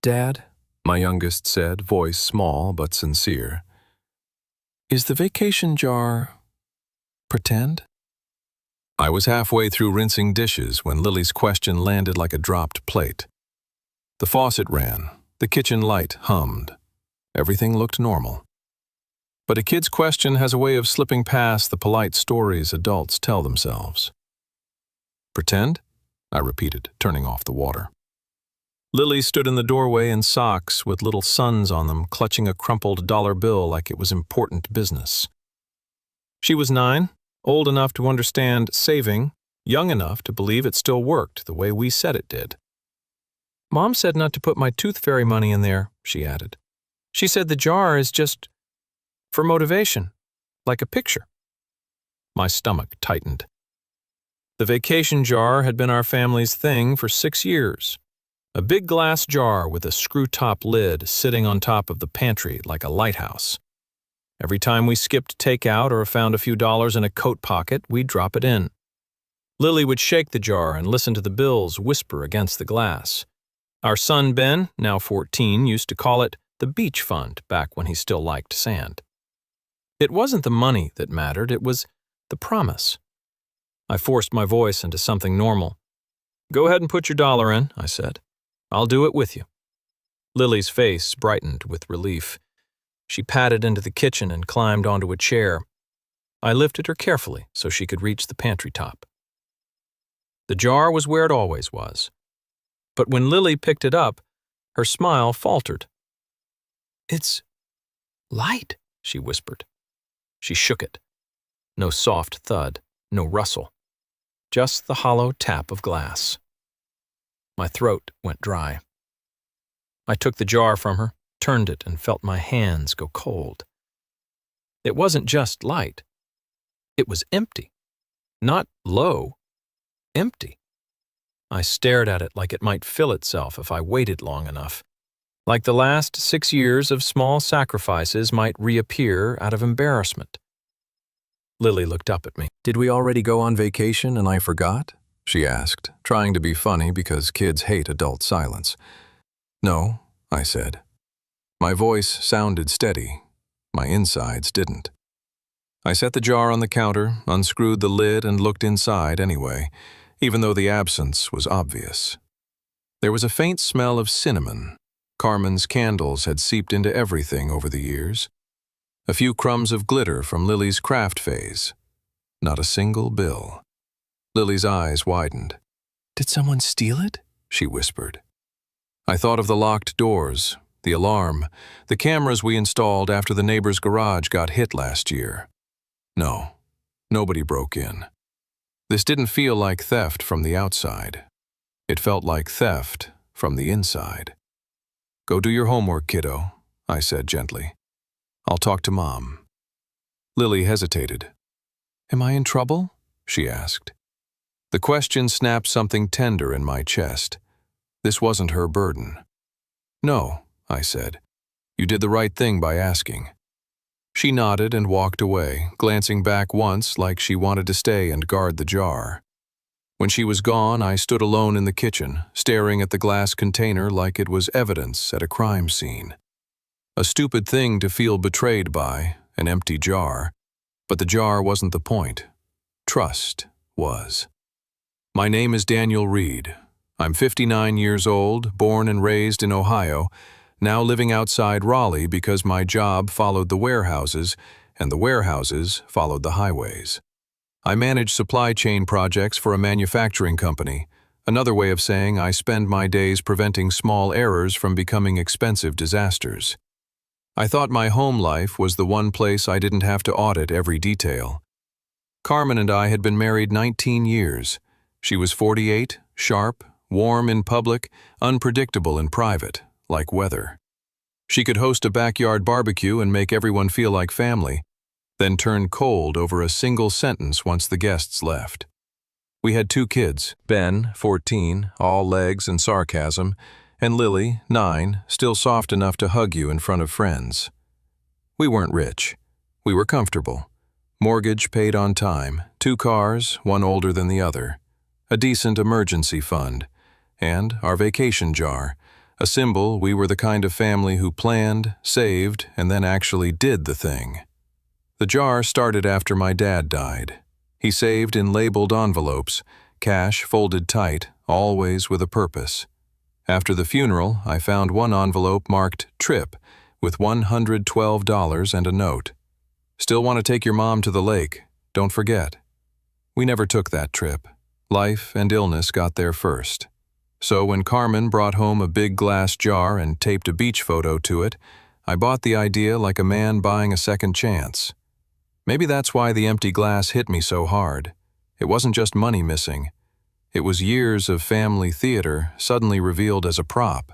Dad, my youngest said, voice small but sincere, is the vacation jar pretend? I was halfway through rinsing dishes when Lily's question landed like a dropped plate. The faucet ran, the kitchen light hummed. Everything looked normal. But a kid's question has a way of slipping past the polite stories adults tell themselves. Pretend? I repeated, turning off the water. Lily stood in the doorway in socks with little suns on them, clutching a crumpled dollar bill like it was important business. She was 9, old enough to understand saving, young enough to believe it still worked the way we said it did. Mom said not to put my tooth fairy money in there, she added. She said the jar is just for motivation, like a picture. My stomach tightened. The vacation jar had been our family's thing for 6 years. A big glass jar with a screw-top lid sitting on top of the pantry like a lighthouse. Every time we skipped takeout or found a few dollars in a coat pocket, we'd drop it in. Lily would shake the jar and listen to the bills whisper against the glass. Our son Ben, now 14, used to call it the beach fund back when he still liked sand. It wasn't the money that mattered, it was the promise. I forced my voice into something normal. Go ahead and put your dollar in, I said. I'll do it with you. Lily's face brightened with relief. She padded into the kitchen and climbed onto a chair. I lifted her carefully so she could reach the pantry top. The jar was where it always was. But when Lily picked it up, her smile faltered. It's light, she whispered. She shook it. No soft thud, no rustle. Just the hollow tap of glass. My throat went dry. I took the jar from her, turned it, and felt my hands go cold. It wasn't just light. It was empty. Not low. Empty. I stared at it like it might fill itself if I waited long enough. Like the last 6 years of small sacrifices might reappear out of embarrassment. Lily looked up at me. Did we already go on vacation and I forgot? She asked, trying to be funny because kids hate adult silence. No, I said. My voice sounded steady. My insides didn't. I set the jar on the counter, unscrewed the lid, and looked inside anyway, even though the absence was obvious. There was a faint smell of cinnamon. Carmen's candles had seeped into everything over the years. A few crumbs of glitter from Lily's craft phase. Not a single bill. Lily's eyes widened. Did someone steal it? She whispered. I thought of the locked doors, the alarm, the cameras we installed after the neighbor's garage got hit last year. No, nobody broke in. This didn't feel like theft from the outside. It felt like theft from the inside. Go do your homework, kiddo, I said gently. I'll talk to Mom. Lily hesitated. Am I in trouble? She asked. The question snapped something tender in my chest. This wasn't her burden. No, I said. You did the right thing by asking. She nodded and walked away, glancing back once like she wanted to stay and guard the jar. When she was gone, I stood alone in the kitchen, staring at the glass container like it was evidence at a crime scene. A stupid thing to feel betrayed by, an empty jar, but the jar wasn't the point. Trust was. My name is Daniel Reed. I'm 59 years old, born and raised in Ohio, now living outside Raleigh because my job followed the warehouses, and the warehouses followed the highways. I manage supply chain projects for a manufacturing company, another way of saying I spend my days preventing small errors from becoming expensive disasters. I thought my home life was the one place I didn't have to audit every detail. Carmen and I had been married 19 years. She was 48, sharp, warm in public, unpredictable in private, like weather. She could host a backyard barbecue and make everyone feel like family, then turn cold over a single sentence once the guests left. We had 2 kids, Ben, 14, all legs and sarcasm, and Lily, 9, still soft enough to hug you in front of friends. We weren't rich. We were comfortable. Mortgage paid on time, 2 cars, one older than the other, a decent emergency fund, and our vacation jar, A symbol we were the kind of family who planned, saved, and then actually did the thing. The jar started after my dad died. He saved in labeled envelopes, cash folded tight, always with a purpose. After the funeral, I found one envelope marked "Trip" with $112 and a note. "Still want to take your mom to the lake? Don't forget." We never took that trip. Life and illness got there first. So when Carmen brought home a big glass jar and taped a beach photo to it, I bought the idea like a man buying a second chance. Maybe that's why the empty glass hit me so hard. It wasn't just money missing. It was years of family theater suddenly revealed as a prop.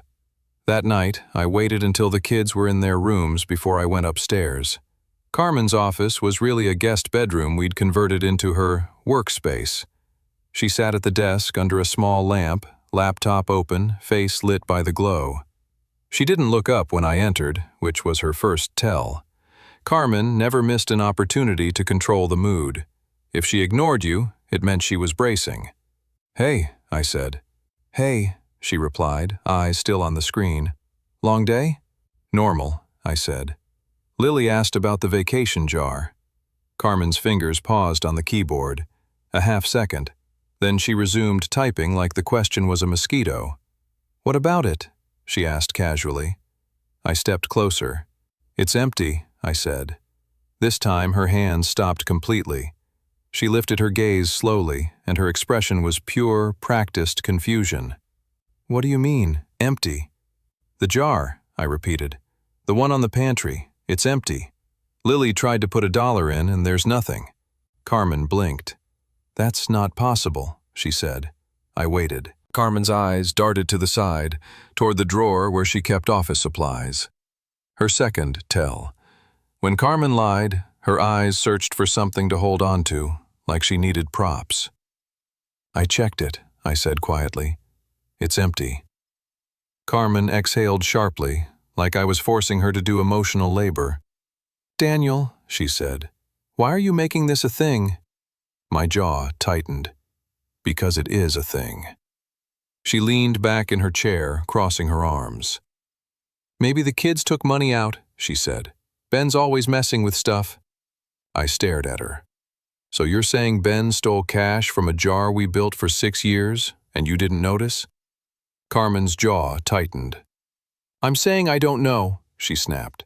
That night, I waited until the kids were in their rooms before I went upstairs. Carmen's office was really a guest bedroom we'd converted into her workspace. She sat at the desk under a small lamp, laptop open, face lit by the glow. She didn't look up when I entered, which was her first tell. Carmen never missed an opportunity to control the mood. If she ignored you, it meant she was bracing. "Hey," I said. "Hey," she replied, eyes still on the screen. "Long day?" "Normal," I said. Lily asked about the vacation jar. Carmen's fingers paused on the keyboard. A half second. Then she resumed typing like the question was a mosquito. "What about it?" she asked casually. I stepped closer. "It's empty," I said. This time her hands stopped completely. She lifted her gaze slowly, and her expression was pure, practiced confusion. "What do you mean, empty?" "The jar," I repeated. "The one on the pantry. It's empty. Lily tried to put $1 in, and there's nothing." Carmen blinked. "That's not possible," she said. I waited. Carmen's eyes darted to the side, toward the drawer where she kept office supplies. Her second tell. When Carmen lied, her eyes searched for something to hold on to, like she needed props. "I checked it," I said quietly. "It's empty." Carmen exhaled sharply, like I was forcing her to do emotional labor. "Daniel," she said, "why are you making this a thing?" My jaw tightened. Because it is a thing. She leaned back in her chair, crossing her arms. "Maybe the kids took money out," she said. "Ben's always messing with stuff." I stared at her. "So you're saying Ben stole cash from a jar we built for 6 years, and you didn't notice?" Carmen's jaw tightened. "I'm saying I don't know," she snapped.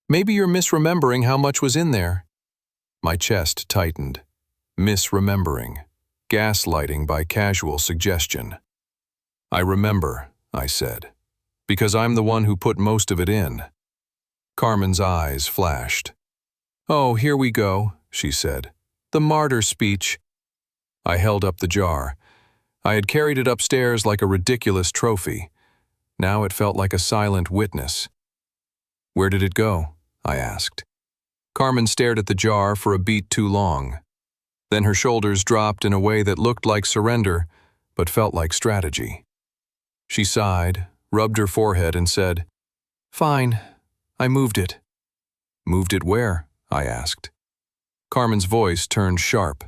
"Maybe you're misremembering how much was in there." My chest tightened. Misremembering. Gaslighting by casual suggestion. "I remember," I said, "because I'm the one who put most of it in." Carmen's eyes flashed. "Oh, here we go," she said. "The martyr speech." I held up the jar. I had carried it upstairs like a ridiculous trophy. Now it felt like a silent witness. "Where did it go?" I asked. Carmen stared at the jar for a beat too long. Then her shoulders dropped in a way that looked like surrender, but felt like strategy. She sighed, rubbed her forehead, and said, "Fine, I moved it." "Moved it where?" I asked. Carmen's voice turned sharp.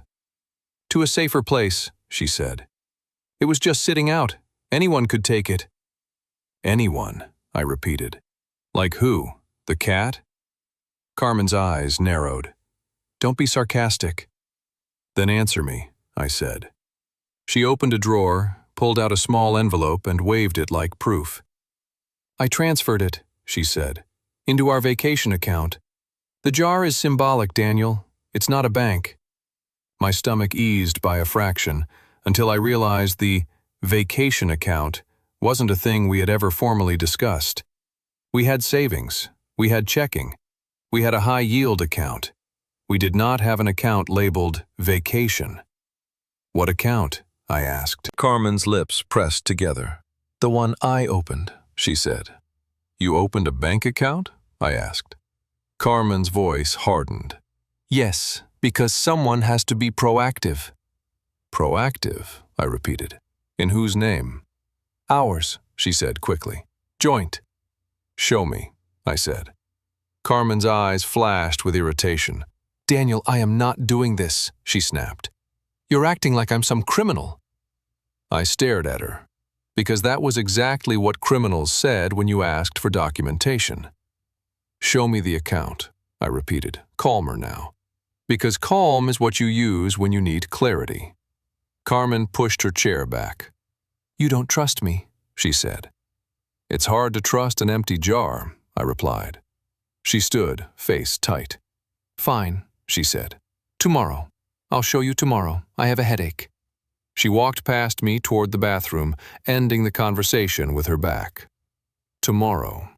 "To a safer place," she said. "It was just sitting out. Anyone could take it." "Anyone," I repeated. "Like who? The cat?" Carmen's eyes narrowed. "Don't be sarcastic." "Then answer me," I said. She opened a drawer, pulled out a small envelope, and waved it like proof. "I transferred it," she said, "into our vacation account. The jar is symbolic, Daniel. It's not a bank." My stomach eased by a fraction, until I realized the vacation account wasn't a thing we had ever formally discussed. We had savings. We had checking. We had a high-yield account. We did not have an account labeled vacation. "What account?" I asked. Carmen's lips pressed together. "The one I opened," she said. "You opened a bank account?" I asked. Carmen's voice hardened. "Yes, because someone has to be proactive." "Proactive?" I repeated. "In whose name?" "Ours," she said quickly. "Joint." "Show me," I said. Carmen's eyes flashed with irritation. "Daniel, I am not doing this," she snapped. "You're acting like I'm some criminal." I stared at her. because that was exactly what criminals said when you asked for documentation. "Show me the account," I repeated, calmer now, because calm is what you use when you need clarity. Carmen pushed her chair back. "You don't trust me," she said. "It's hard to trust an empty jar," I replied. She stood, face tight. "Fine," she said. "Tomorrow. I'll show you tomorrow. I have a headache." She walked past me toward the bathroom, ending the conversation with her back. Tomorrow.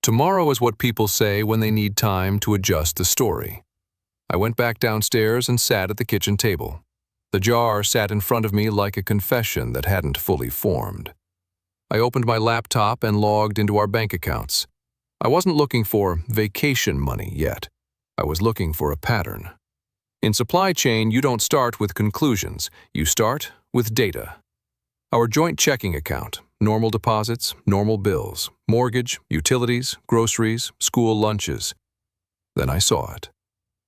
Tomorrow is what people say when they need time to adjust the story. I went back downstairs and sat at the kitchen table. The jar sat in front of me like a confession that hadn't fully formed. I opened my laptop and logged into our bank accounts. I wasn't looking for vacation money yet. I was looking for a pattern. In supply chain, you don't start with conclusions. You start with data. Our joint checking account, normal deposits, normal bills, mortgage, utilities, groceries, school lunches. Then I saw it.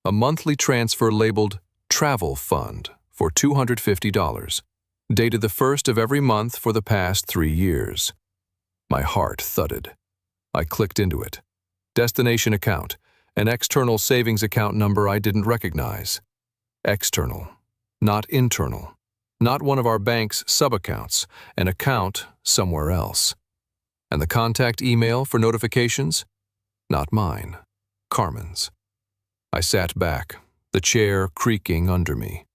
A monthly transfer labeled Travel Fund for $250, dated the first of every month for the past 3 years. My heart thudded. I clicked into it. Destination account, an external savings account number I didn't recognize. External, not internal. Not one of our bank's sub-accounts, an account somewhere else. And the contact email for notifications? Not mine, Carmen's. I sat back, the chair creaking under me.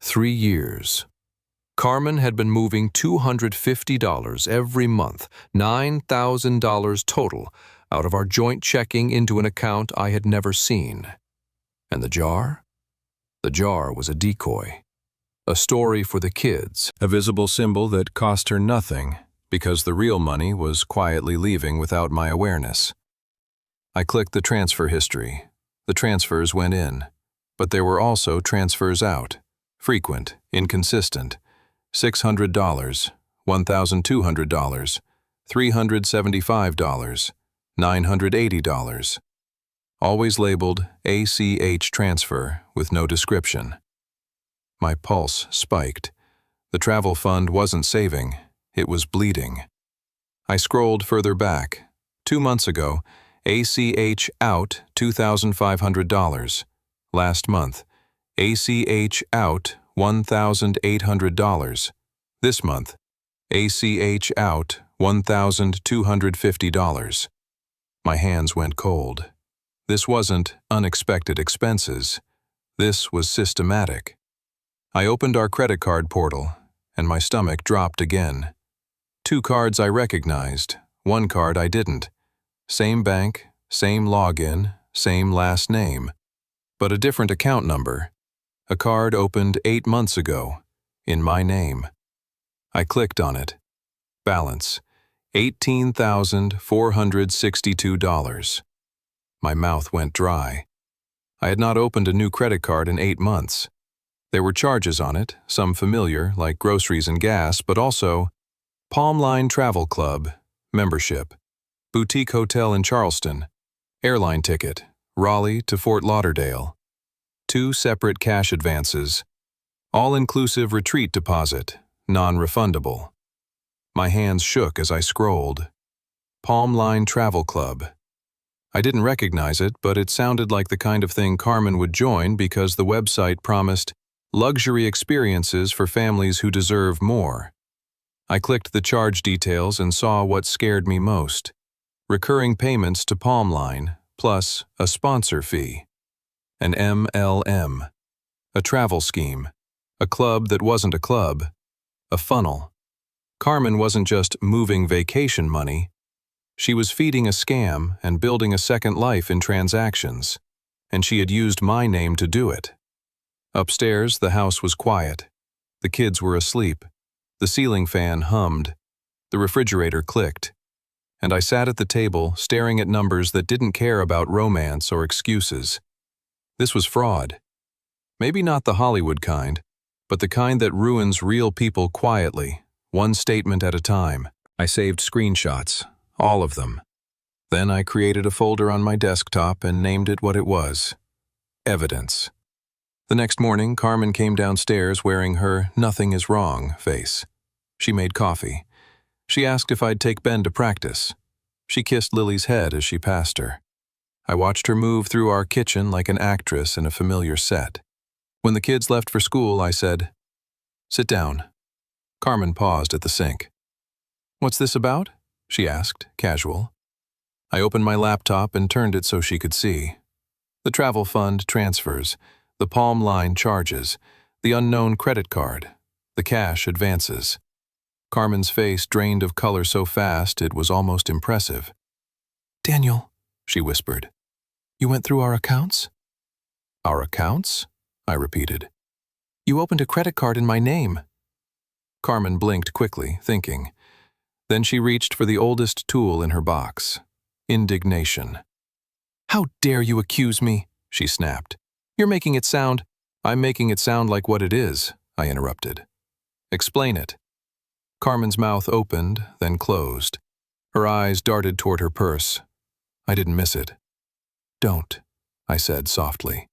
3 years. Carmen had been moving $250 every month, $9,000 total, out of our joint checking into an account I had never seen. And the jar? The jar was a decoy. A story for the kids. A visible symbol that cost her nothing because the real money was quietly leaving without my awareness. I clicked the transfer history. The transfers went in, but there were also transfers out. Frequent, inconsistent. $600, $1,200, $375, $980. Always labeled ACH transfer with no description. My pulse spiked. The travel fund wasn't saving, it was bleeding. I scrolled further back. 2 months ago, ACH out $2,500. Last month, ACH out $1,800. This month, ACH out $1,250. My hands went cold. This wasn't unexpected expenses. This was systematic. I opened our credit card portal, and my stomach dropped again. 2 cards I recognized, 1 card I didn't. Same bank, same login, same last name, but a different account number. A card opened 8 months ago, in my name. I clicked on it. Balance, $18,462. My mouth went dry. I had not opened a new credit card in 8 months. There were charges on it, some familiar, like groceries and gas, but also Palmline Travel Club, membership, boutique hotel in Charleston, airline ticket, Raleigh to Fort Lauderdale, 2 separate cash advances, all-inclusive retreat deposit, non-refundable. My hands shook as I scrolled. Palmline Travel Club. I didn't recognize it, but it sounded like the kind of thing Carmen would join because the website promised luxury experiences for families who deserve more. I clicked the charge details and saw what scared me most. Recurring payments to Palmline, plus a sponsor fee. An MLM. A travel scheme. A club that wasn't a club. A funnel. Carmen wasn't just moving vacation money. She was feeding a scam and building a second life in transactions. And she had used my name to do it. Upstairs, the house was quiet. The kids were asleep. The ceiling fan hummed. The refrigerator clicked. And I sat at the table, staring at numbers that didn't care about romance or excuses. This was fraud. Maybe not the Hollywood kind, but the kind that ruins real people quietly, one statement at a time. I saved screenshots, all of them. Then I created a folder on my desktop and named it what it was. Evidence. The next morning, Carmen came downstairs wearing her "nothing is wrong" face. She made coffee. She asked if I'd take Ben to practice. She kissed Lily's head as she passed her. I watched her move through our kitchen like an actress in a familiar set. When the kids left for school, I said, "Sit down." Carmen paused at the sink. "What's this about?" she asked, casual. I opened my laptop and turned it so she could see. The travel fund transfers, the Palm line charges, the unknown credit card, the cash advances. Carmen's face drained of color so fast it was almost impressive. "Daniel," she whispered, "you went through our accounts?" "Our accounts?" I repeated. "You opened a credit card in my name." Carmen blinked quickly, thinking. Then she reached for the oldest tool in her box. Indignation. "How dare you accuse me?" she snapped. "You're making it sound—" "I'm making it sound like what it is," I interrupted. "Explain it." Carmen's mouth opened, then closed. Her eyes darted toward her purse. I didn't miss it. "Don't," I said softly.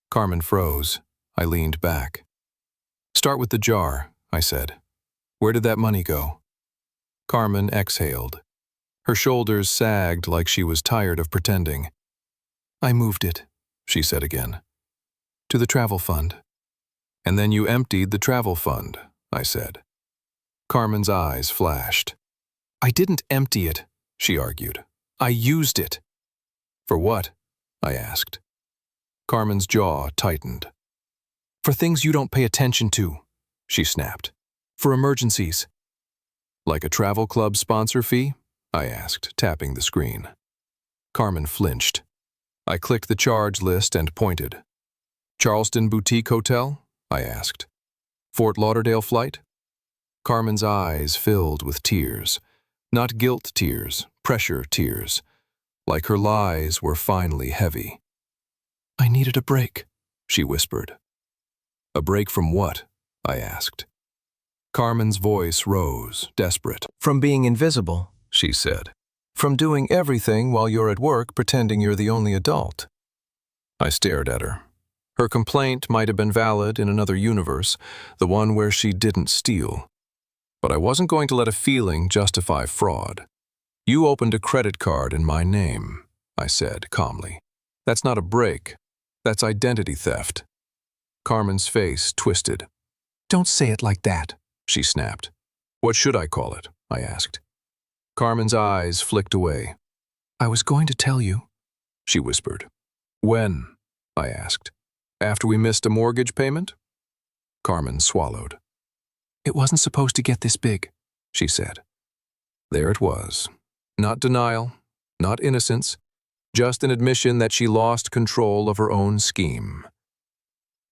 Carmen froze. I leaned back. "Start with the jar," I said. "Where did that money go?" Carmen exhaled. Her shoulders sagged like she was tired of pretending. "I moved it," she said again. "To the travel fund." "And then you emptied the travel fund," I said. Carmen's eyes flashed. "I didn't empty it," she argued. "I used it." "For what?" I asked. Carmen's jaw tightened. "For things you don't pay attention to," she snapped. "For emergencies." "Like a travel club sponsor fee?" I asked, tapping the screen. Carmen flinched. I clicked the charge list and pointed. "Charleston Boutique Hotel?" I asked. "Fort Lauderdale flight?" Carmen's eyes filled with tears. Not guilt tears, pressure tears. Like her lies were finally heavy. "I needed a break," she whispered. "A break from what?" I asked. Carmen's voice rose, desperate. "From being invisible," she said. "From doing everything while you're at work pretending you're the only adult." I stared at her. Her complaint might have been valid in another universe, the one where she didn't steal. But I wasn't going to let a feeling justify fraud. "You opened a credit card in my name," I said calmly. "That's not a break. That's identity theft." Carmen's face twisted. "Don't say it like that," she snapped. "What should I call it?" I asked. Carmen's eyes flicked away. "I was going to tell you," she whispered. "When?" I asked. "After we missed a mortgage payment?" Carmen swallowed. "It wasn't supposed to get this big," she said. There it was. Not denial, not innocence, just an admission that she lost control of her own scheme.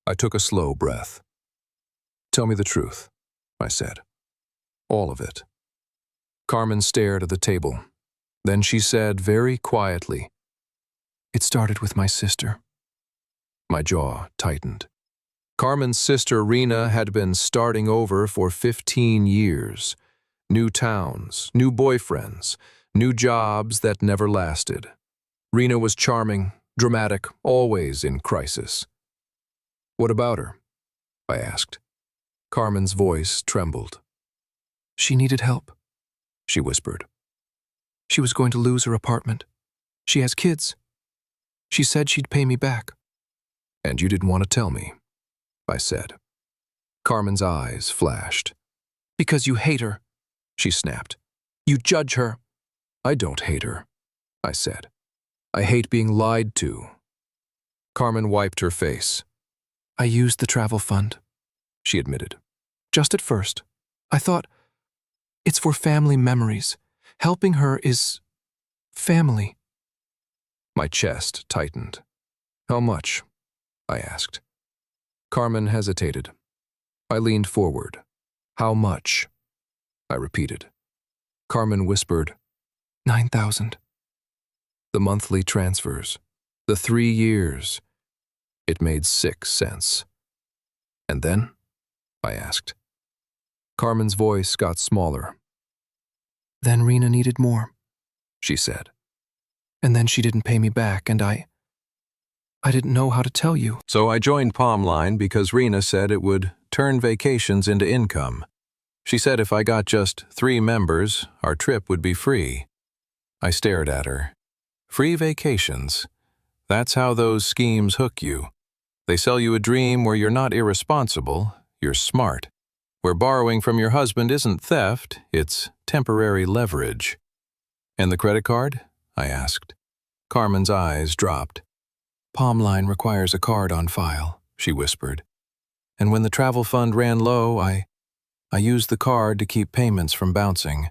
I took a slow breath. "Tell me the truth," I said. "All of it." Carmen stared at the table. Then she said very quietly, "It started with my sister." My jaw tightened. Carmen's sister Rena had been starting over for 15 years. New towns, new boyfriends, new jobs that never lasted. Rena was charming, dramatic, always in crisis. "What about her?" I asked. Carmen's voice trembled. "She needed help," she whispered. "She was going to lose her apartment. She has kids. She said she'd pay me back." "And you didn't want to tell me," I said. Carmen's eyes flashed. "Because you hate her," she snapped. "You judge her." "I don't hate her," I said. "I hate being lied to." Carmen wiped her face. "I used the travel fund," she admitted. "Just at first. I thought, it's for family memories. Helping her is family." My chest tightened. "How much?" I asked. Carmen hesitated. I leaned forward. "How much?" I repeated. Carmen whispered, 9,000. The monthly transfers. The 3 years. It made 6 cents. "And then?" I asked. Carmen's voice got smaller. "Then Rena needed more," she said. "And then she didn't pay me back, and I didn't know how to tell you." "So I joined Palm Line because Rena said it would turn vacations into income." She said if I got just 3 members, our trip would be free. I stared at her. Free vacations. That's how those schemes hook you. They sell you a dream where you're not irresponsible, you're smart. Where borrowing from your husband isn't theft, it's temporary leverage. And the credit card? I asked. Carmen's eyes dropped. Palmline requires a card on file, she whispered. And when the travel fund ran low, I used the card to keep payments from bouncing.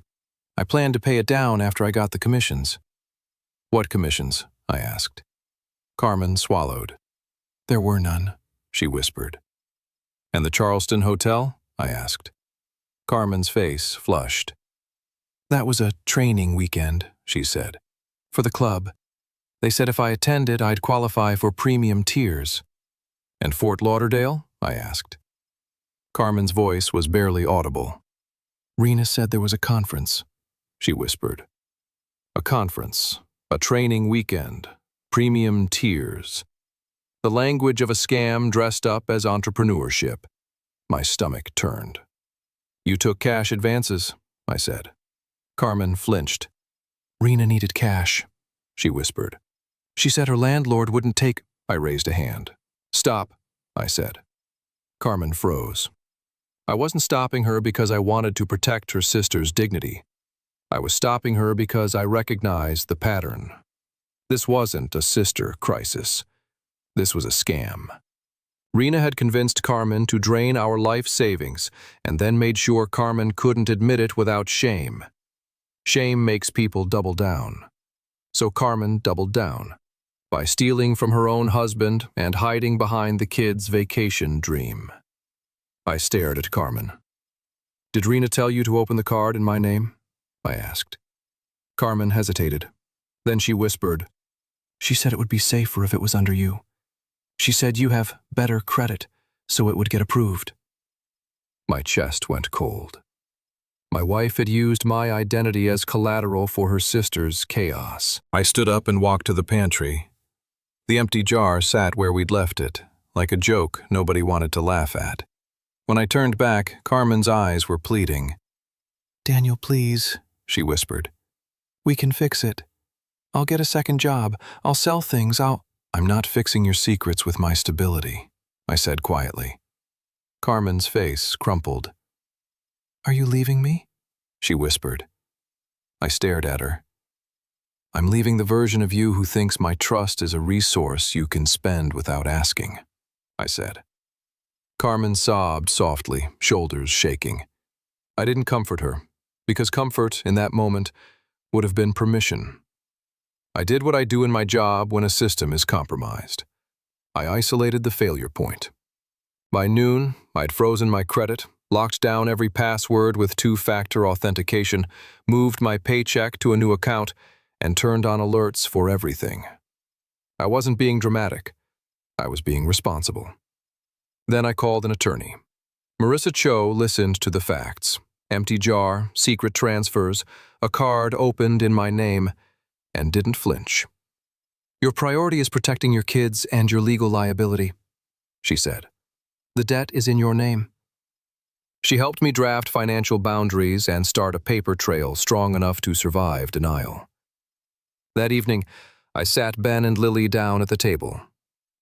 I planned to pay it down after I got the commissions. What commissions? I asked. Carmen swallowed. There were none, she whispered. And the Charleston Hotel? I asked. Carmen's face flushed. That was a training weekend, she said. For the club. They said if I attended, I'd qualify for premium tiers. And Fort Lauderdale? I asked. Carmen's voice was barely audible. Rena said there was a conference, she whispered. A conference, a training weekend, premium tiers. The language of a scam dressed up as entrepreneurship. My stomach turned. You took cash advances, I said. Carmen flinched. Rena needed cash, she whispered. She said her landlord wouldn't take. I raised a hand. Stop, I said. Carmen froze. I wasn't stopping her because I wanted to protect her sister's dignity. I was stopping her because I recognized the pattern. This wasn't a sister crisis. This was a scam. Rena had convinced Carmen to drain our life savings and then made sure Carmen couldn't admit it without shame. Shame makes people double down. So Carmen doubled down by stealing from her own husband and hiding behind the kids' vacation dream. I stared at Carmen. Did Rena tell you to open the card in my name? I asked. Carmen hesitated. Then she whispered, She said it would be safer if it was under you. She said you have better credit, so it would get approved. My chest went cold. My wife had used my identity as collateral for her sister's chaos. I stood up and walked to the pantry. The empty jar sat where we'd left it, like a joke nobody wanted to laugh at. When I turned back, Carmen's eyes were pleading. Daniel, please, she whispered. We can fix it. I'll get a second job. I'll sell things. I'm not fixing your secrets with my stability, I said quietly. Carmen's face crumpled. Are you leaving me? She whispered. I stared at her. I'm leaving the version of you who thinks my trust is a resource you can spend without asking, I said. Carmen sobbed softly, shoulders shaking. I didn't comfort her, because comfort in that moment would have been permission. I did what I do in my job when a system is compromised. I isolated the failure point. By noon, I'd frozen my credit, locked down every password with 2-factor authentication, moved my paycheck to a new account, and turned on alerts for everything. I wasn't being dramatic. I was being responsible. Then I called an attorney. Marissa Cho listened to the facts. Empty jar, secret transfers, a card opened in my name, and didn't flinch. Your priority is protecting your kids and your legal liability, she said. The debt is in your name. She helped me draft financial boundaries and start a paper trail strong enough to survive denial. That evening, I sat Ben and Lily down at the table.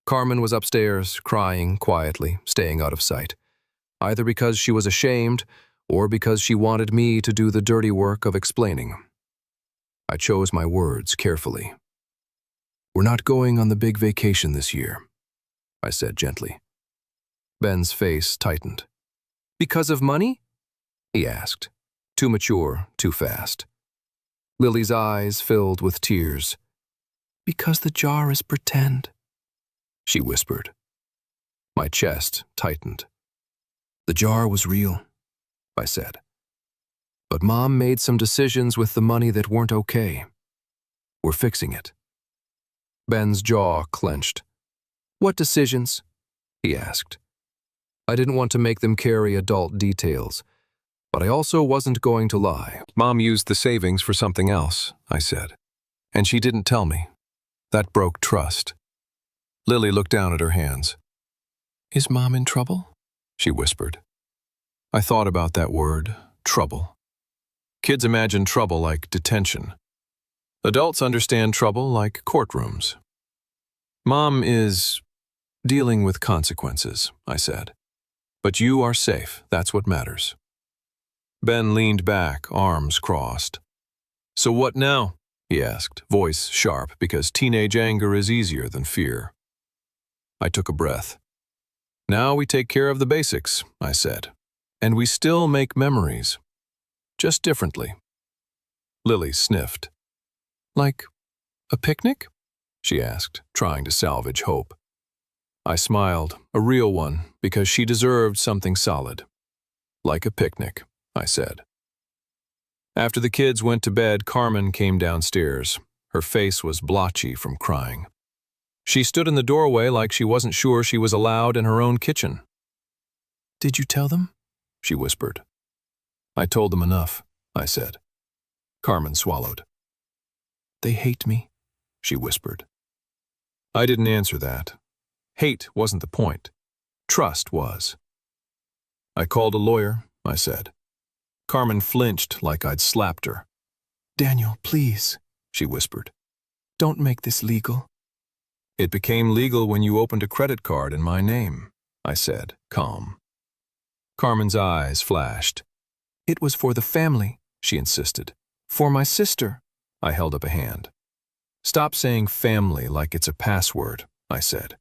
Carmen was upstairs, crying quietly, staying out of sight, either because she was ashamed or because she wanted me to do the dirty work of explaining. I chose my words carefully. We're not going on the big vacation this year, I said gently. Ben's face tightened. Because of money? He asked. Too mature, too fast. Lily's eyes filled with tears. Because the jar is pretend, she whispered. My chest tightened. The jar was real, I said. But Mom made some decisions with the money that weren't okay. We're fixing it. Ben's jaw clenched. What decisions? He asked. I didn't want to make them carry adult details, but I also wasn't going to lie. Mom used the savings for something else, I said. And she didn't tell me. That broke trust. Lily looked down at her hands. Is Mom in trouble? She whispered. I thought about that word, trouble. Kids imagine trouble like detention. Adults understand trouble like courtrooms. Mom is dealing with consequences, I said. But you are safe, that's what matters. Ben leaned back, arms crossed. So what now? He asked, voice sharp, because teenage anger is easier than fear. I took a breath. Now we take care of the basics, I said. And we still make memories. Just differently. Lily sniffed. Like a picnic? She asked, trying to salvage hope. I smiled, a real one, because she deserved something solid. Like a picnic, I said. After the kids went to bed, Carmen came downstairs. Her face was blotchy from crying. She stood in the doorway like she wasn't sure she was allowed in her own kitchen. Did you tell them? She whispered. I told them enough, I said. Carmen swallowed. They hate me, she whispered. I didn't answer that. Hate wasn't the point. Trust was. I called a lawyer, I said. Carmen flinched like I'd slapped her. Daniel, please, she whispered. Don't make this legal. It became legal when you opened a credit card in my name, I said, calm. Carmen's eyes flashed. It was for the family, she insisted. For my sister. I held up a hand. Stop saying family like it's a password, I said.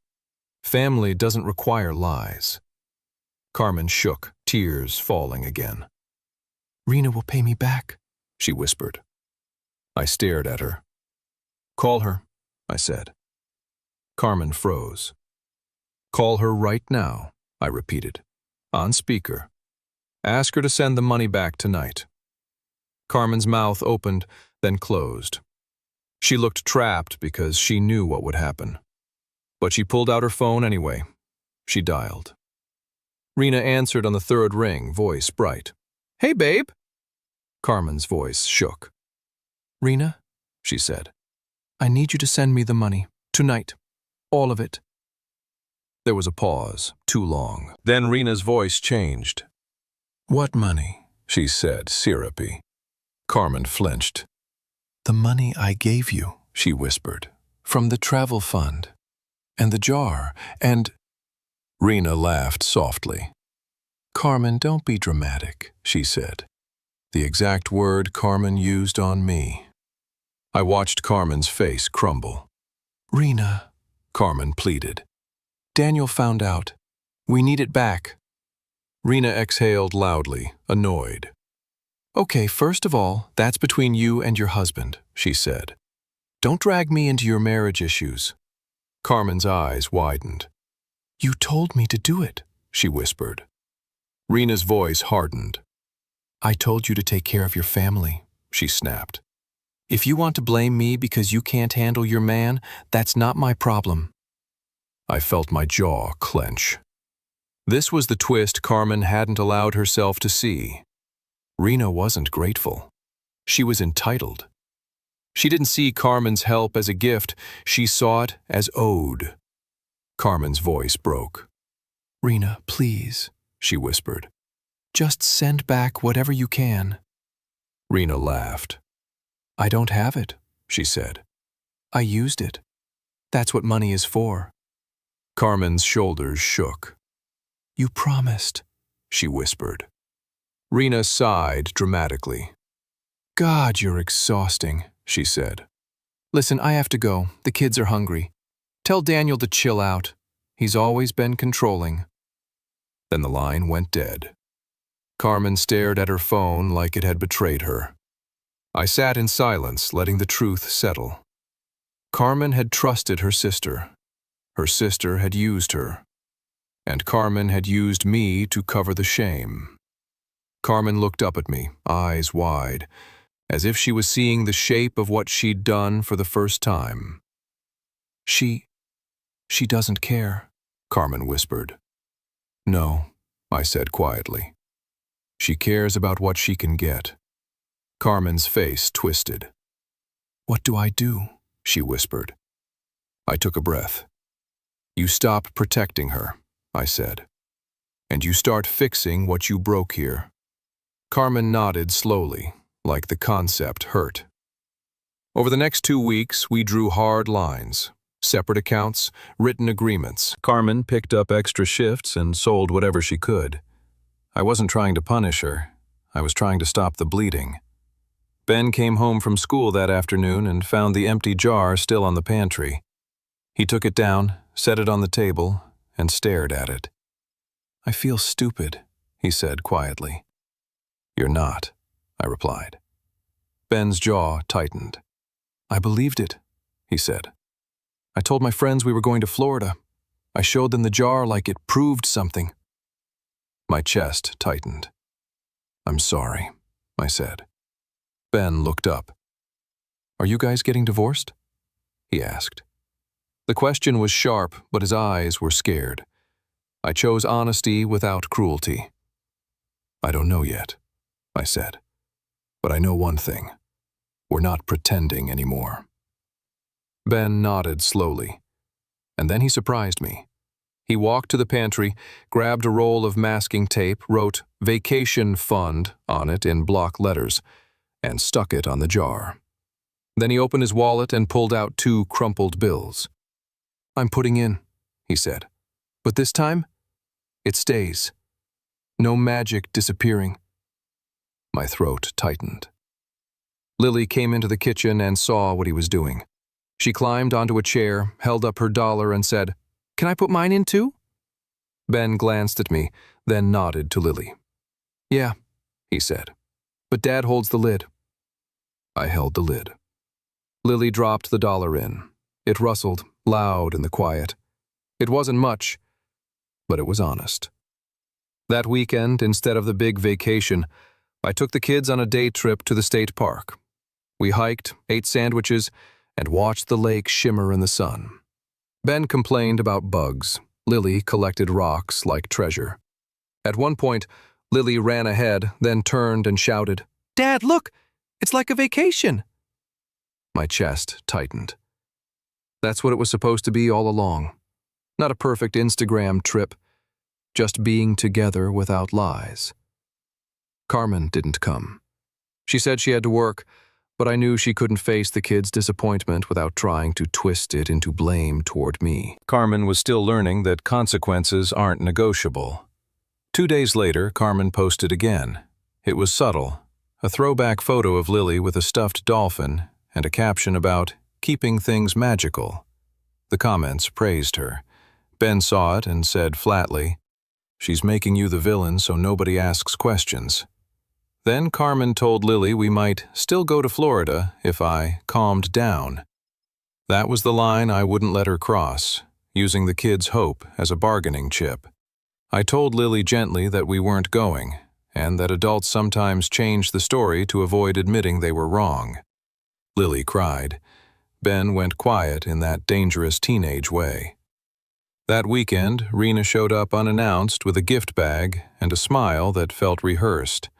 Family doesn't require lies. Carmen shook, tears falling again. Rena will pay me back, she whispered. I stared at her. Call her, I said. Carmen froze. Call her right now, I repeated. On speaker. Ask her to send the money back tonight. Carmen's mouth opened, then closed. She looked trapped because she knew what would happen. But she pulled out her phone anyway. She dialed. Rena answered on the third ring, voice bright. Hey, babe. Carmen's voice shook. Rena, she said, I need you to send me the money, tonight. All of it. There was a pause, too long. Then Rena's voice changed. What money? She said, syrupy. Carmen flinched. The money I gave you, she whispered, from the travel fund. And the jar, and... Rena laughed softly. Carmen, don't be dramatic, she said. The exact word Carmen used on me. I watched Carmen's face crumble. Rena, Carmen pleaded. Daniel found out. We need it back. Rena exhaled loudly, annoyed. Okay, first of all, that's between you and your husband, she said. Don't drag me into your marriage issues. Carmen's eyes widened. You told me to do it, she whispered. Rena's voice hardened. I told you to take care of your family, she snapped. If you want to blame me because you can't handle your man, that's not my problem. I felt my jaw clench. This was the twist Carmen hadn't allowed herself to see. Rena wasn't grateful. She was entitled. She didn't see Carmen's help as a gift, she saw it as owed. Carmen's voice broke. Rena, please, she whispered. Just send back whatever you can. Rena laughed. I don't have it, she said. I used it. That's what money is for. Carmen's shoulders shook. You promised, she whispered. Rena sighed dramatically. God, you're exhausting, she said. Listen, I have to go. The kids are hungry. Tell Daniel to chill out. He's always been controlling. Then the line went dead. Carmen stared at her phone like it had betrayed her. I sat in silence, letting the truth settle. Carmen had trusted her sister. Her sister had used her. And Carmen had used me to cover the shame. Carmen looked up at me, eyes wide, as if she was seeing the shape of what she'd done for the first time. She doesn't care, Carmen whispered. No, I said quietly. She cares about what she can get. Carmen's face twisted. What do I do? She whispered. I took a breath. You stop protecting her, I said. and you start fixing what you broke here. Carmen nodded slowly, like the concept hurt. Over the next 2 weeks, we drew hard lines. Separate accounts, written agreements. Carmen picked up extra shifts and sold whatever she could. I wasn't trying to punish her. I was trying to stop the bleeding. Ben came home from school that afternoon and found the empty jar still on the pantry. He took it down, set it on the table, and stared at it. "I feel stupid," he said quietly. "You're not," I replied. Ben's jaw tightened. "I believed it," he said. "I told my friends we were going to Florida. I showed them the jar like it proved something." My chest tightened. "I'm sorry," I said. Ben looked up. "Are you guys getting divorced?" he asked. The question was sharp, but his eyes were scared. I chose honesty without cruelty. "I don't know yet," I said. "But I know one thing. We're not pretending anymore." Ben nodded slowly, and then he surprised me. He walked to the pantry, grabbed a roll of masking tape, wrote "Vacation Fund" on it in block letters, and stuck it on the jar. Then he opened his wallet and pulled out 2 crumpled bills. "I'm putting in," he said. "But this time, it stays. No magic disappearing." My throat tightened. Lily came into the kitchen and saw what he was doing. She climbed onto a chair, held up her dollar, and said, "Can I put mine in too?" Ben glanced at me, then nodded to Lily. "Yeah," he said, "but Dad holds the lid." I held the lid. Lily dropped the dollar in. It rustled, loud in the quiet. It wasn't much, but it was honest. That weekend, instead of the big vacation, I took the kids on a day trip to the state park. We hiked, ate sandwiches, and watched the lake shimmer in the sun. Ben complained about bugs. Lily collected rocks like treasure. At one point, Lily ran ahead, then turned and shouted, "Dad, look! It's like a vacation!" My chest tightened. That's what it was supposed to be all along. Not a perfect Instagram trip, just being together without lies. Carmen didn't come. She said she had to work, but I knew she couldn't face the kids' disappointment without trying to twist it into blame toward me. Carmen was still learning that consequences aren't negotiable. 2 days later, Carmen posted again. It was subtle, a throwback photo of Lily with a stuffed dolphin and a caption about keeping things magical. The comments praised her. Ben saw it and said flatly, "She's making you the villain so nobody asks questions." Then Carmen told Lily we might still go to Florida if I calmed down. That was the line I wouldn't let her cross, using the kids' hope as a bargaining chip. I told Lily gently that we weren't going, and that adults sometimes change the story to avoid admitting they were wrong. Lily cried. Ben went quiet in that dangerous teenage way. That weekend, Rena showed up unannounced with a gift bag and a smile that felt rehearsed.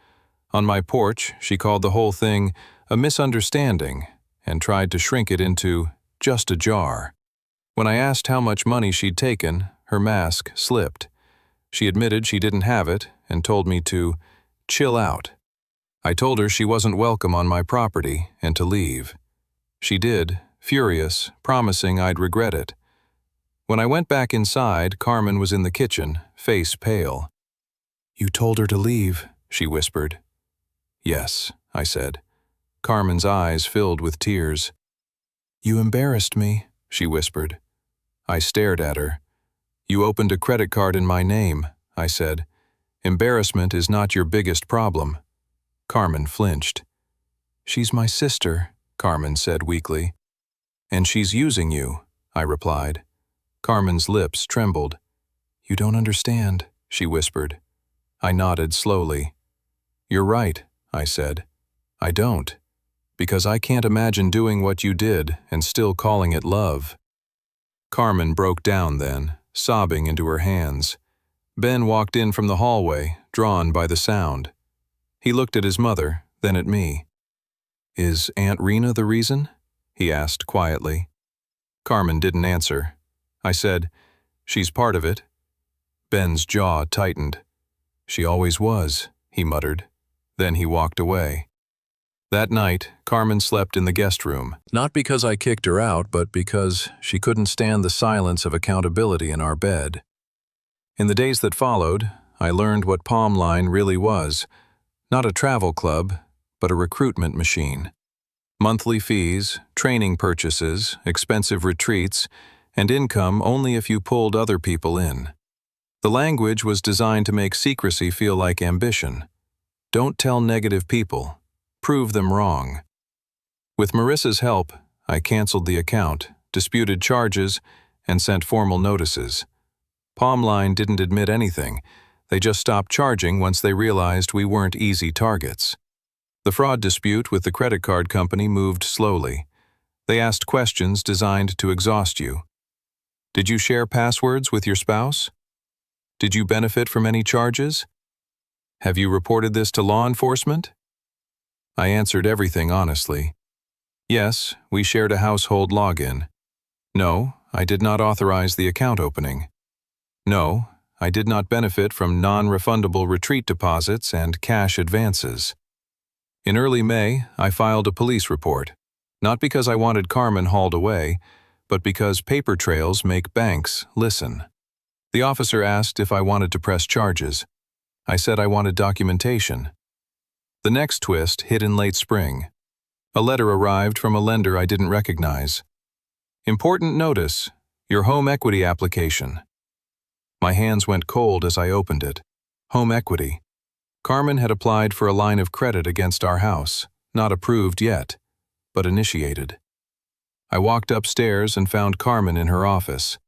On my porch, she called the whole thing a misunderstanding and tried to shrink it into just a jar. When I asked how much money she'd taken, her mask slipped. She admitted she didn't have it and told me to chill out. I told her she wasn't welcome on my property and to leave. She did, furious, promising I'd regret it. When I went back inside, Carmen was in the kitchen, face pale. "You told her to leave," she whispered. "Yes," I said. Carmen's eyes filled with tears. "You embarrassed me," she whispered. I stared at her. "You opened a credit card in my name," I said. "Embarrassment is not your biggest problem." Carmen flinched. "She's my sister," Carmen said weakly. "And she's using you," I replied. Carmen's lips trembled. "You don't understand," she whispered. I nodded slowly. "You're right," I said. "I don't. Because I can't imagine doing what you did and still calling it love." Carmen broke down then, sobbing into her hands. Ben walked in from the hallway, drawn by the sound. He looked at his mother, then at me. "Is Aunt Rena the reason?" he asked quietly. Carmen didn't answer. I said, "She's part of it." Ben's jaw tightened. She always was, he muttered. Then he walked away. That night, Carmen slept in the guest room. Not because I kicked her out, but because she couldn't stand the silence of accountability in our bed. In the days that followed, I learned what Palm Line really was. Not a travel club, but a recruitment machine. Monthly fees, training purchases, expensive retreats, and income only if you pulled other people in. The language was designed to make secrecy feel like ambition. Don't tell negative people. Prove them wrong. With Marissa's help, I canceled the account, disputed charges, and sent formal notices. Palm Line didn't admit anything. They just stopped charging once they realized we weren't easy targets. The fraud dispute with the credit card company moved slowly. They asked questions designed to exhaust you. Did you share passwords with your spouse? Did you benefit from any charges? Have you reported this to law enforcement? I answered everything honestly. Yes, we shared a household login. No, I did not authorize the account opening. No, I did not benefit from non-refundable retreat deposits and cash advances. In early May, I filed a police report, not because I wanted Carmen hauled away, but because paper trails make banks listen. The officer asked if I wanted to press charges. I said I wanted documentation. The next twist hit in late spring. A letter arrived from a lender I didn't recognize. Important notice, your home equity application. My hands went cold as I opened it. Home equity. Carmen had applied for a line of credit against our house, not approved yet, but initiated. I walked upstairs and found Carmen in her office.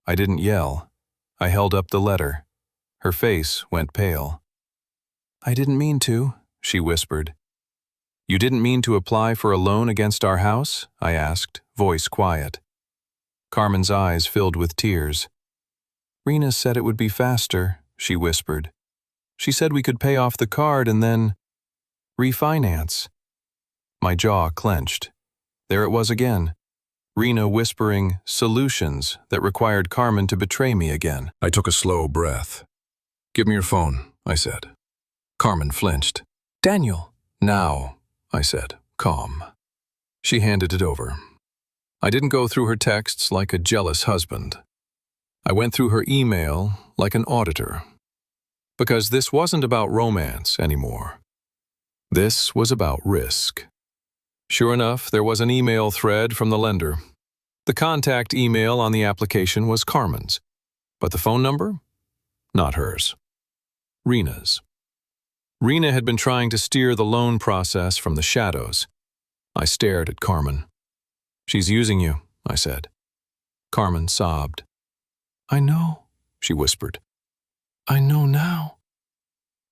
I didn't yell. I held up the letter. Her face went pale. I didn't mean to, she whispered. You didn't mean to apply for a loan against our house? I asked, voice quiet. Carmen's eyes filled with tears. Rena said it would be faster, she whispered. She said we could pay off the card and then refinance. My jaw clenched. There it was again. Rena whispering solutions that required Carmen to betray me again. I took a slow breath. Give me your phone, I said. Carmen flinched. Daniel. Now, I said, calm. She handed it over. I didn't go through her texts like a jealous husband. I went through her email like an auditor. Because this wasn't about romance anymore. This was about risk. Sure enough, there was an email thread from the lender. The contact email on the application was Carmen's, but the phone number? Not hers. Rena's. Rena had been trying to steer the loan process from the shadows. I stared at Carmen. She's using you, I said. Carmen sobbed. I know, she whispered. I know now.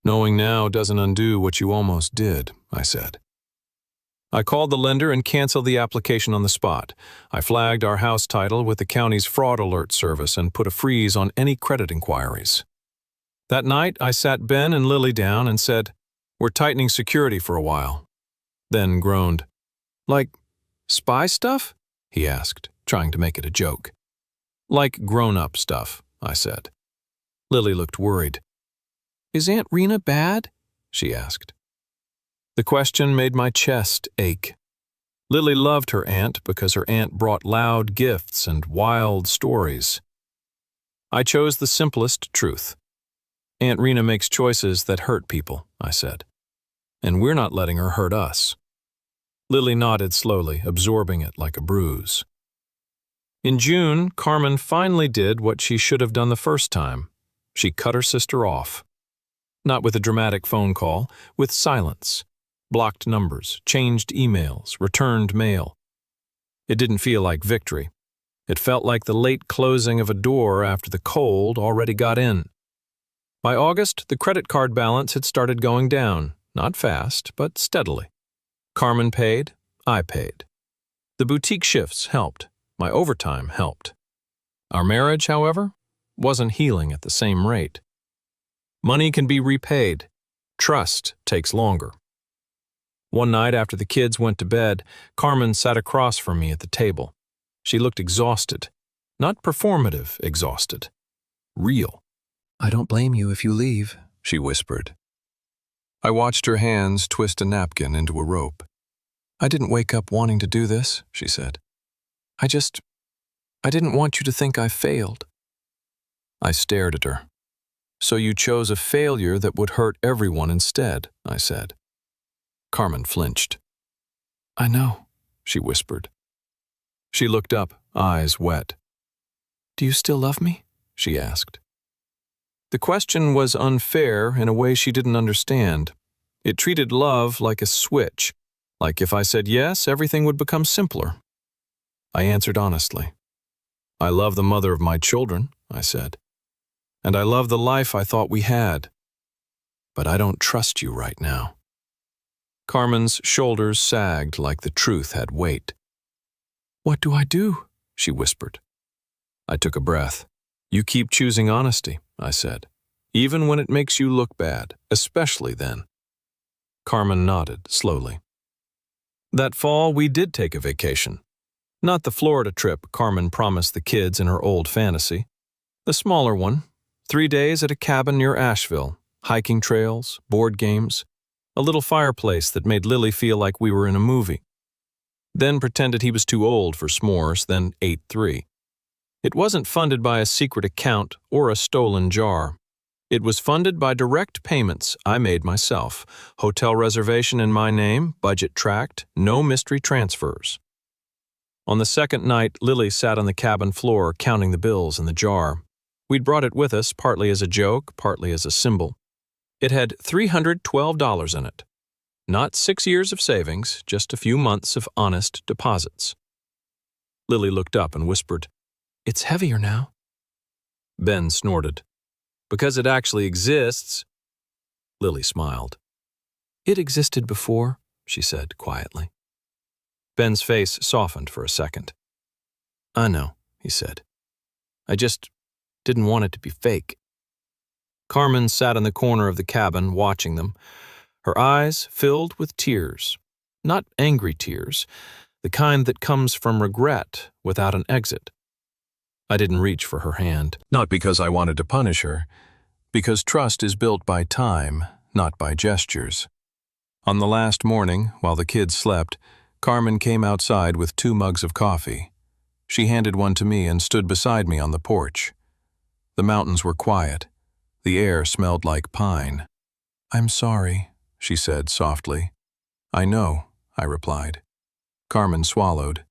Knowing now doesn't undo what you almost did, I said. I called the lender and canceled the application on the spot. I flagged our house title with the county's fraud alert service and put a freeze on any credit inquiries. That night, I sat Ben and Lily down and said, we're tightening security for a while. Then groaned. Like spy stuff? He asked, trying to make it a joke. Like grown-up stuff, I said. Lily looked worried. Is Aunt Rena bad? She asked. The question made my chest ache. Lily loved her aunt because her aunt brought loud gifts and wild stories. I chose the simplest truth. Aunt Rena makes choices that hurt people, I said. And we're not letting her hurt us. Lily nodded slowly, absorbing it like a bruise. In June, Carmen finally did what she should have done the first time. She cut her sister off. Not with a dramatic phone call, with silence. Blocked numbers, changed emails, returned mail. It didn't feel like victory. It felt like the late closing of a door after the cold already got in. By August, the credit card balance had started going down, not fast, but steadily. Carmen paid, I paid. The boutique shifts helped. My overtime helped. Our marriage, however, wasn't healing at the same rate. Money can be repaid. Trust takes longer. One night after the kids went to bed, Carmen sat across from me at the table. She looked exhausted. Not performative exhausted. Real. I don't blame you if you leave, she whispered. I watched her hands twist a napkin into a rope. I didn't wake up wanting to do this, she said. I didn't want you to think I failed. I stared at her. So you chose a failure that would hurt everyone instead, I said. Carmen flinched. I know, she whispered. She looked up, eyes wet. Do you still love me? She asked. The question was unfair in a way she didn't understand. It treated love like a switch, like if I said yes, everything would become simpler. I answered honestly. I love the mother of my children, I said. And I love the life I thought we had. But I don't trust you right now. Carmen's shoulders sagged like the truth had weight. What do I do? She whispered. I took a breath. You keep choosing honesty, I said, even when it makes you look bad, especially then. Carmen nodded slowly. That fall, we did take a vacation. Not the Florida trip Carmen promised the kids in her old fantasy. The smaller one, 3 days at a cabin near Asheville, hiking trails, board games, a little fireplace that made Lily feel like we were in a movie. Then pretended he was too old for s'mores, then ate 3. It wasn't funded by a secret account or a stolen jar. It was funded by direct payments I made myself, hotel reservation in my name, budget tracked, no mystery transfers. On the second night, Lily sat on the cabin floor counting the bills in the jar. We'd brought it with us, partly as a joke, partly as a symbol. It had $312 in it. Not 6 years of savings, just a few months of honest deposits. Lily looked up and whispered, It's heavier now. Ben snorted. Because it actually exists. Lily smiled. It existed before, she said quietly. Ben's face softened for a second. I know, he said. I just didn't want it to be fake. Carmen sat in the corner of the cabin watching them, her eyes filled with tears. Not angry tears, the kind that comes from regret without an exit. I didn't reach for her hand. Not because I wanted to punish her, because trust is built by time, not by gestures. On the last morning, while the kids slept, Carmen came outside with 2 mugs of coffee. She handed one to me and stood beside me on the porch. The mountains were quiet. The air smelled like pine. I'm sorry, she said softly. I know, I replied. Carmen swallowed.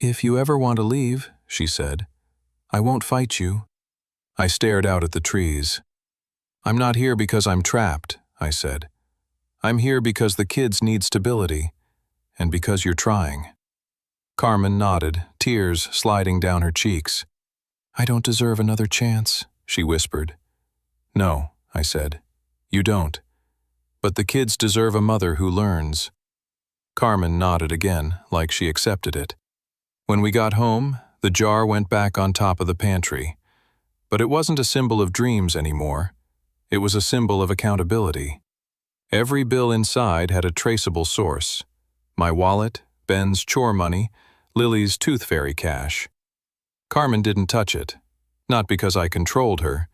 If you ever want to leave, she said, I won't fight you. I stared out at the trees. I'm not here because I'm trapped, I said. I'm here because the kids need stability, and because you're trying. Carmen nodded, tears sliding down her cheeks. I don't deserve another chance, she whispered. No, I said. You don't. But the kids deserve a mother who learns. Carmen nodded again, like she accepted it. When we got home, the jar went back on top of the pantry. But it wasn't a symbol of dreams anymore. It was a symbol of accountability. Every bill inside had a traceable source. My wallet, Ben's chore money, Lily's tooth fairy cash. Carmen didn't touch it. Not because I controlled her,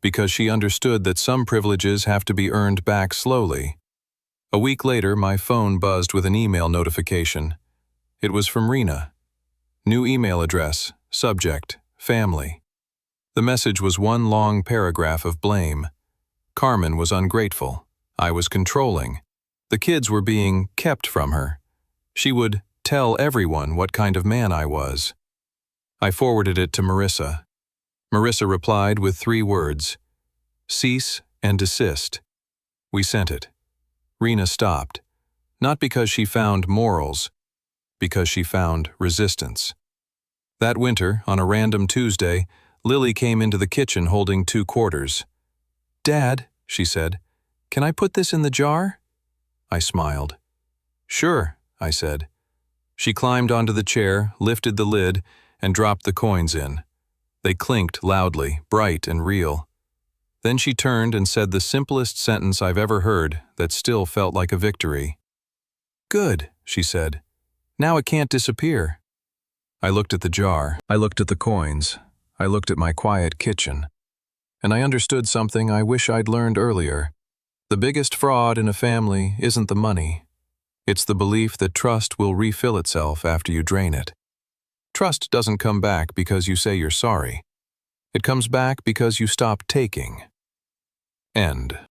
because she understood that some privileges have to be earned back slowly. A week later, my phone buzzed with an email notification. It was from Rena. New email address, subject, family. The message was one long paragraph of blame. Carmen was ungrateful. I was controlling. The kids were being kept from her. She would tell everyone what kind of man I was. I forwarded it to Marissa. Marissa replied with 3 words, cease and desist. We sent it. Rena stopped, not because she found morals, because she found resistance. That winter, on a random Tuesday, Lily came into the kitchen holding 2 quarters. Dad, she said, can I put this in the jar? I smiled. Sure, I said. She climbed onto the chair, lifted the lid, and dropped the coins in. They clinked loudly, bright and real. Then she turned and said the simplest sentence I've ever heard that still felt like a victory. Good, she said. Now it can't disappear. I looked at the jar. I looked at the coins. I looked at my quiet kitchen. and I understood something I wish I'd learned earlier. The biggest fraud in a family isn't the money. It's the belief that trust will refill itself after you drain it. Trust doesn't come back because you say you're sorry. It comes back because you stop taking. End.